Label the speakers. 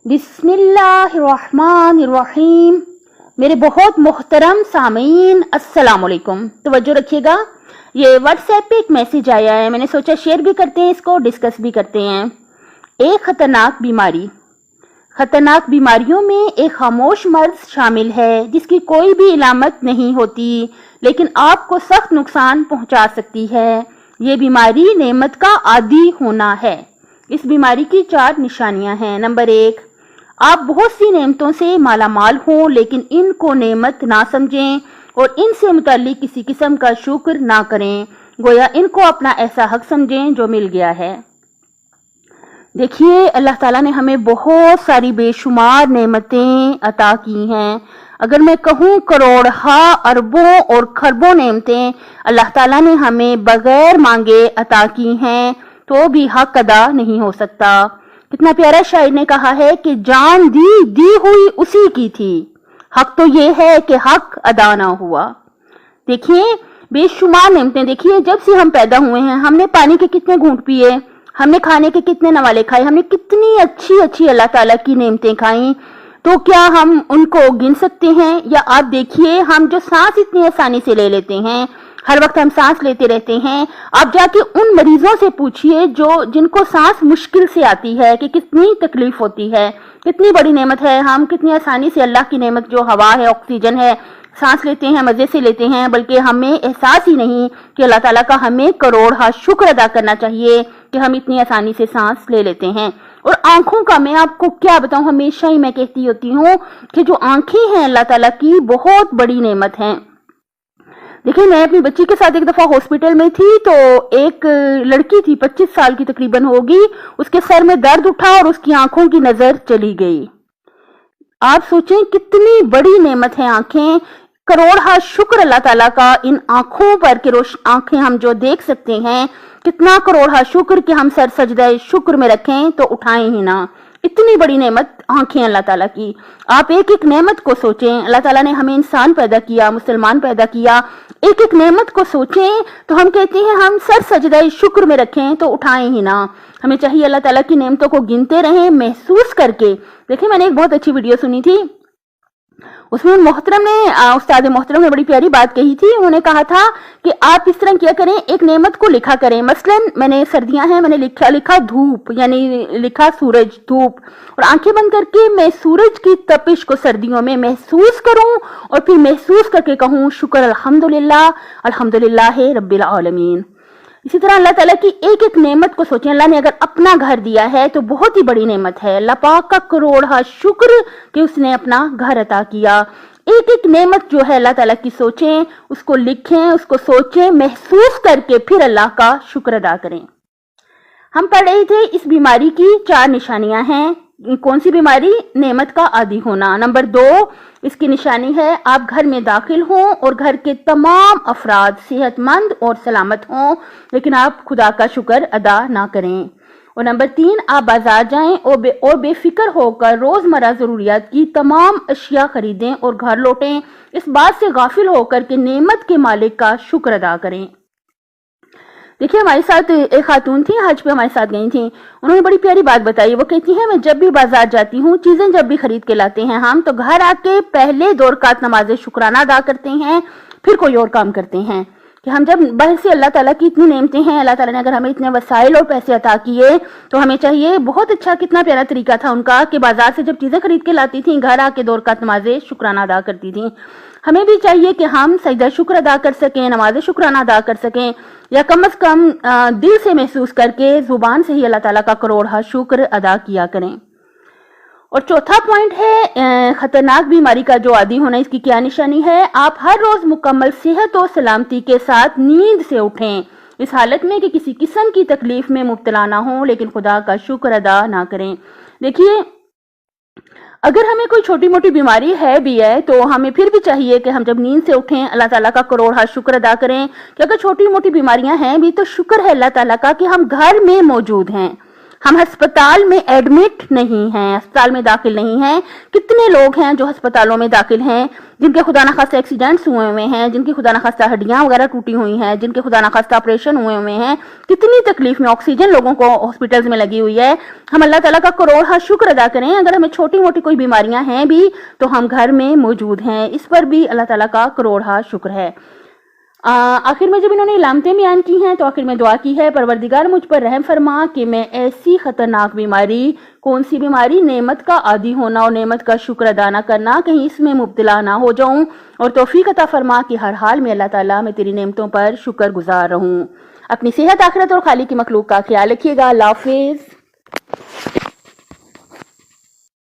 Speaker 1: बिस्मिल्लाहिर्रहमानिर्रहीम। मेरे बहुत मोहतरम सामीन, अस्सलाम वालेकुम। तवज्जो रखिएगा, ये व्हाट्सएप पे एक मैसेज आया है, मैंने सोचा शेयर भी करते हैं, इसको डिस्कस भी करते हैं। एक खतरनाक बीमारी। खतरनाक बीमारियों में एक खामोश मर्ज शामिल है जिसकी कोई भी इलामत नहीं होती लेकिन आपको सख्त नुकसान पहुंचा सकती है। ये बीमारी नेमत का आदी होना है। इस बीमारी की 4 निशानियां हैं। नंबर 1, आप बहुत सी नेमतों से मालामाल हों लेकिन इनको नेमत ना समझें और इनसे मुताल्लिक किसी किस्म का शुक्र ना करें, गोया इनको अपना ऐसा हक समझें जो मिल गया है। देखिए, अल्लाह ताला ने हमें बहुत सारी बेशुमार नेमतें अता की हैं। अगर मैं कहूँ करोड़हा अरबों और खरबों नेमतें अल्लाह ताला ने हमें बगैर मांगे अता की हैं तो भी हक अदा नहीं हो सकता। कितना प्यारा शायर ने कहा है कि जान दी हुई उसी की थी, हक तो ये है कि हक अदा ना हुआ। देखिए, बेशुमार नेमतें। देखिए, जब से हम पैदा हुए हैं हमने पानी के कितने घूंट पिए, हमने खाने के कितने नवाले खाए, हमने कितनी अच्छी अच्छी अल्लाह ताला की नेमतें खाई, तो क्या हम उनको गिन सकते हैं? या आप देखिए, हम जो सांस इतनी आसानी से ले लेते हैं, हर वक्त हम सांस लेते रहते हैं। आप जाके उन मरीजों से पूछिए जो जिनको सांस मुश्किल से आती है कि कितनी तकलीफ होती है, कितनी बड़ी नेमत है। हम कितनी आसानी से अल्लाह की नेमत जो हवा है, ऑक्सीजन है, सांस लेते हैं, मजे से लेते हैं, बल्कि हमें एहसास ही नहीं कि अल्लाह ताला का हमें करोड़ शुक्र अदा करना चाहिए कि हम इतनी आसानी से सांस ले लेते हैं। और आंखों का मैं आपको क्या बताऊं, हमेशा ही मैं कहती होती हूँ कि जो आंखें हैं अल्लाह ताला की बहुत बड़ी नेमत हैं। देखिए, मैं अपनी बच्ची के साथ एक दफा हॉस्पिटल में थी तो एक लड़की थी, 25 साल की तकरीबन होगी, उसके सर में दर्द उठा और उसकी आंखों की नजर चली गई। आप सोचें कितनी बड़ी नेमत है आंखें। करोड़ शुक्र अल्लाह ताला का इन आंखों पर कि आंखें हम जो देख सकते हैं, कितना करोड़ शुक्र कि हम सर सजदा शुक्र में रखें तो उठाएं ही ना। इतनी बड़ी नेमत आंखें अल्लाह ताला की। आप एक एक नेमत को सोचें। अल्लाह ताला ने हमें इंसान पैदा किया, मुसलमान पैदा किया, एक एक नेमत को सोचें तो हम कहते हैं हम सर सजदा शुक्र में रखें तो उठाएं ही ना। हमें चाहिए अल्लाह ताला की नेमतों को गिनते रहें, महसूस करके। देखिए, मैंने एक बहुत अच्छी वीडियो सुनी थी, उसमें उस्ताद मोहतरम ने बड़ी प्यारी बात कही थी। उन्होंने कहा था कि आप इस तरह किया करें, एक नेमत को लिखा करें। मसलन मैंने सर्दियां हैं, मैंने लिखा धूप, यानी लिखा सूरज, धूप, और आंखें बंद करके मैं सूरज की तपिश को सर्दियों में महसूस करूं और फिर महसूस करके कहूं शुक्र अल्हम्दुलिल्लाह, अल्हम्दुलिल्लाह रब्बिल आलमीन। इसी तरह अल्लाह ताला की एक एक नेमत को सोचें। अल्लाह ने अगर अपना घर दिया है तो बहुत ही बड़ी नेमत है। अल्लाह पाक का करोड़ शुक्र कि उसने अपना घर अता किया। एक एक नेमत जो है अल्लाह ताला की सोचें, उसको लिखें, उसको सोचें, महसूस करके फिर अल्लाह का शुक्र अदा करें। हम पढ़ रहे थे इस बीमारी की 4 निशानियां हैं। कौन सी बीमारी? नेमत का आदी होना। नंबर 2, इसकी निशानी है आप घर में दाखिल हों और घर के तमाम अफराद सेहतमंद और सलामत हों लेकिन आप खुदा का शुक्र अदा ना करें। और नंबर 3, आप बाजार जाएं और बेफिक्र होकर रोजमर्रा जरूरियात की तमाम अशिया खरीदें और घर लौटें, इस बात से गाफिल होकर कि नेमत के मालिक का शुक्र अदा करें। देखिए, हमारे साथ एक खातून थी, हज पे हमारे साथ गई थी। उन्होंने बड़ी प्यारी बात बताई। वो कहती हैं, मैं जब भी बाजार जाती हूँ, चीजें जब भी खरीद के लाते हैं हम, तो घर आके पहले 2 रकात नमाज शुक्राना अदा करते हैं, फिर कोई और काम करते हैं। कि हम जब बाहर से अल्लाह ताला की इतनी नेमतें हैं, अल्लाह ताला ने अगर हमें इतने वसाइल और पैसे अता किए तो हमें चाहिए, बहुत अच्छा कितना प्यारा तरीका था उनका कि बाजार से जब चीजें खरीद के लाती थी, घर आके 2 रकात नमाज शुक्राना अदा करती थी। हमें भी चाहिए कि हम सजदा शुक्र अदा कर सकें, नमाज शुक्राना अदा कर सकें, या कम से कम दिल से महसूस करके जुबान से ही अल्लाह ताला का करोड़ शुक्र अदा किया करें। और चौथा पॉइंट है खतरनाक बीमारी का जो आदी होना। इसकी क्या निशानी है? आप हर रोज मुकम्मल सेहत और सलामती के साथ नींद से उठें, इस हालत में कि किसी किस्म की तकलीफ में मुब्तला ना हो लेकिन खुदा का शुक्र अदा ना करें। देखिए, अगर हमें कोई छोटी मोटी बीमारी है भी है तो हमें फिर भी चाहिए कि हम जब नींद से उठें अल्लाह ताला का करोड़ शुक्र अदा करें। कि अगर छोटी मोटी बीमारियां हैं भी तो शुक्र है अल्लाह ताला का कि हम घर में मौजूद हैं, ہم ہسپتال میں ایڈمٹ نہیں ہیں، ہسپتال میں داخل نہیں ہیں۔ کتنے لوگ ہیں جو ہسپتالوں میں داخل ہیں، جن کے خدا نخواستہ ایکسیڈنٹس ہوئے ہوئے ہیں، جن کی خدا نخواستہ ہڈیاں وغیرہ ٹوٹی ہوئی ہیں، جن کے خدا نخواستہ آپریشن ہوئے ہوئے ہیں، کتنی تکلیف میں، آکسیجن لوگوں کو ہاسپٹلز میں لگی ہوئی ہے۔ ہم اللہ تعالیٰ کا کروڑ شکر ادا کریں، اگر ہمیں چھوٹی موٹی کوئی بیماریاں ہیں بھی تو ہم گھر میں موجود ہیں، اس پر بھی اللہ تعالیٰ کا کروڑ شکر ہے۔ آخر میں جب انہوں نے علامتیں بیان کی ہیں تو آخر میں دعا کی ہے، پروردگار مجھ پر رحم فرما کہ میں ایسی خطرناک بیماری، کون سی بیماری؟ نعمت کا عادی ہونا اور نعمت کا شکر ادا نہ کرنا، کہیں اس میں مبتلا نہ ہو جاؤں، اور توفیق عطا فرما کہ ہر حال میں اللہ تعالیٰ میں تیری نعمتوں پر شکر گزار رہوں۔ اپنی صحت، آخرت اور خالق کی مخلوق کا خیال رکھیے گا۔ اللہ حافظ۔